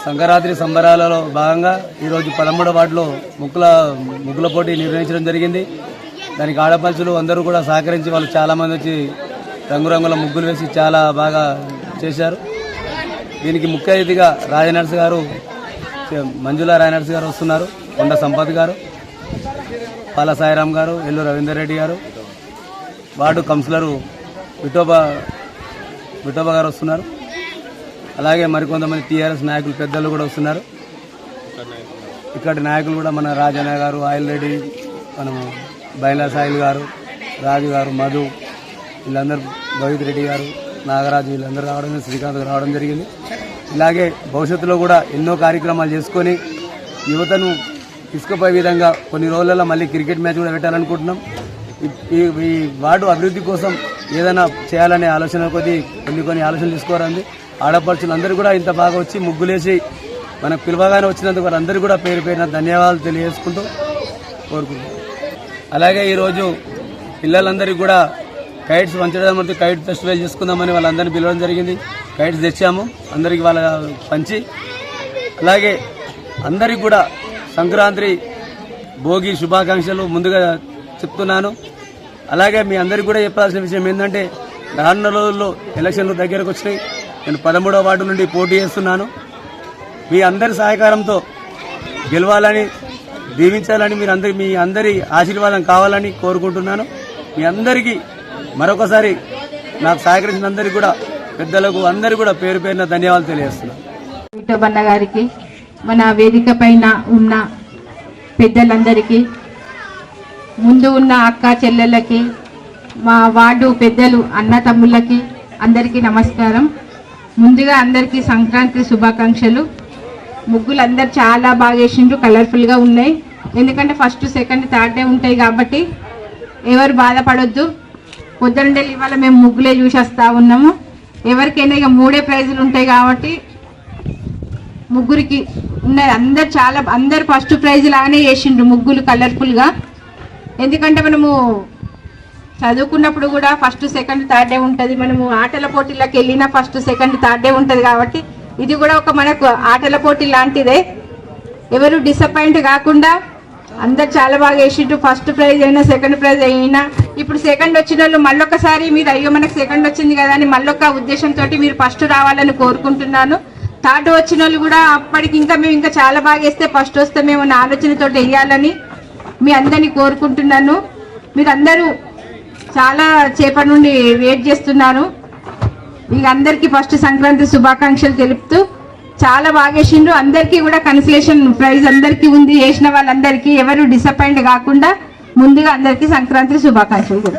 సంక్రాంతి సంబరాలలో భాగంగా ఈరోజు 13వ వార్డులో ముగ్గుల పోటీ నిర్వహించడం జరిగింది. దానికి ఆడపడుచులు అందరూ కూడా సహకరించి వాళ్ళు చాలామంది వచ్చి రంగురంగుల ముగ్గులు వేసి చాలా బాగా చేశారు. దీనికి ముఖ్య అతిథిగా రాజనర్స్ గారు, మంజుల రాజనర్స్ గారు వస్తున్నారు, కొండ సంపత్ గారు, పాల సాయిరామ్ గారు, ఎల్లు రవీందర్ రెడ్డి గారు, వార్డు కౌన్సిలరు విఠోబా గారు వస్తున్నారు. అలాగే మరికొంతమంది టీఆర్ఎస్ నాయకులు పెద్దలు కూడా వస్తున్నారు. ఇక్కడి నాయకులు కూడా మన రాజన్న గారు, ఆయిల్ రెడ్డి, మనము బైలా సాయిల్ గారు, రాజు గారు, మధు, వీళ్ళందరూ, భవిత్ రెడ్డి గారు, నాగరాజు, వీళ్ళందరూ రావడం, శ్రీకాంత్ రావడం జరిగింది. ఇలాగే భవిష్యత్తులో కూడా ఎన్నో కార్యక్రమాలు చేసుకొని యువతను తీసుకుపోయే విధంగా కొన్ని రోజులలో మళ్ళీ క్రికెట్ మ్యాచ్ కూడా పెట్టాలనుకుంటున్నాం. ఈ వార్డు అభివృద్ధి కోసం ఏదైనా చేయాలనే ఆలోచన కొద్దీ కొన్ని ఆలోచనలు తీసుకోవాలండి. ఆడపడుచులు అందరూ కూడా ఇంత బాగా వచ్చి ముగ్గులేసి మనకు పిలవగానే వచ్చినందుకు వారందరూ కూడా పేరు పేరున ధన్యవాదాలు తెలియజేసుకుంటూ కోరుకుంటున్నాం. అలాగే ఈరోజు పిల్లలందరికీ కూడా కైట్స్ పంచడం, కైట్ ఫెస్టివల్ చేసుకుందామని వాళ్ళందరినీ పిలవడం జరిగింది. కైట్స్ తెచ్చాము, అందరికీ వాళ్ళ పంచి. అలాగే అందరికీ కూడా సంక్రాంతి భోగి శుభాకాంక్షలు ముందుగా చెప్తున్నాను. అలాగే మీ అందరికీ కూడా చెప్పాల్సిన విషయం ఏంటంటే, రానున్న రోజుల్లో ఎలక్షన్లు దగ్గరకు వచ్చినాయి. నేను 13వ వార్డు నుండి పోటీ చేస్తున్నాను. మీ అందరి సహకారంతో గెలవాలని, దీవించాలని, మీ అందరి ఆశీర్వాదం కావాలని కోరుకుంటున్నాను. మీ అందరికీ మరొకసారి నాకు సహకరించిన అందరికీ కూడా, పెద్దలకు అందరికీ కూడా పేరు పేరున ధన్యవాదాలు తెలియజేస్తున్నాను. విఠోబన్న గారికి, మన వేదిక పైన ఉన్న పెద్దలందరికీ, ముందు ఉన్న అక్క చెల్లెళ్ళకి, మా వార్డు పెద్దలు అన్న తమ్ముళ్ళకి అందరికీ నమస్కారం. ముందుగా అందరికీ సంక్రాంతి శుభాకాంక్షలు. ముగ్గులు అందరు చాలా బాగా వేసిండ్రు, కలర్ఫుల్గా ఉన్నాయి. ఎందుకంటే ఫస్ట్, సెకండ్, థర్డ్ డే ఉంటాయి కాబట్టి ఎవరు బాధపడొద్దు. పొద్దున్నే ఇవాళ మేము ముగ్గులే చూసి వస్తూ ఉన్నాము. ఎవరికైనా ఇక 3 ప్రైజులు ఉంటాయి కాబట్టి ముగ్గురికి ఉన్నది. అందరు ఫస్ట్ ప్రైజ్ లాగానే వేసిండ్రు ముగ్గులు కలర్ఫుల్గా. ఎందుకంటే మనము చదువుకున్నప్పుడు కూడా ఫస్ట్, సెకండ్, థర్డ్ డే ఉంటుంది. మనము ఆటల పోటీలకు వెళ్ళినా ఫస్ట్, సెకండ్, థర్డ్ డే ఉంటుంది కాబట్టి ఇది కూడా ఒక మనకు ఆటల పోటీ లాంటిదే. ఎవరు డిసప్పాయింట్ కాకుండా అందరు చాలా బాగా వేసిండ్రు. ఫస్ట్ ప్రైజ్ అయినా, సెకండ్ ప్రైజ్ అయినా. ఇప్పుడు సెకండ్ వచ్చిన వాళ్ళు మళ్ళొకసారి మీరు అయ్యో మనకు సెకండ్ వచ్చింది కదా అని మళ్ళొక ఉద్దేశంతో మీరు ఫస్ట్ రావాలని కోరుకుంటున్నాను. థర్డ్ వచ్చిన వాళ్ళు కూడా అప్పటికి మేము ఇంకా చాలా బాగా వేస్తే ఫస్ట్ వస్తామేమో అన్న ఆలోచనతో వేయాలని మీ అందరినీ కోరుకుంటున్నాను. మీరందరూ చాలా సేపటి నుండి వెయిట్ చేస్తున్నారు. ఇక అందరికీ ఫస్ట్ సంక్రాంతి శుభాకాంక్షలు తెలుపుతూ చాలా బాగా వేసిండ్రు. అందరికీ కూడా కన్సలేషన్ ప్రైజ్ అందరికీ ఉంది. వేసిన వాళ్ళందరికీ ఎవరు డిసప్పాయింట్ కాకుండా ముందుగా అందరికీ సంక్రాంతి శుభాకాంక్షలు.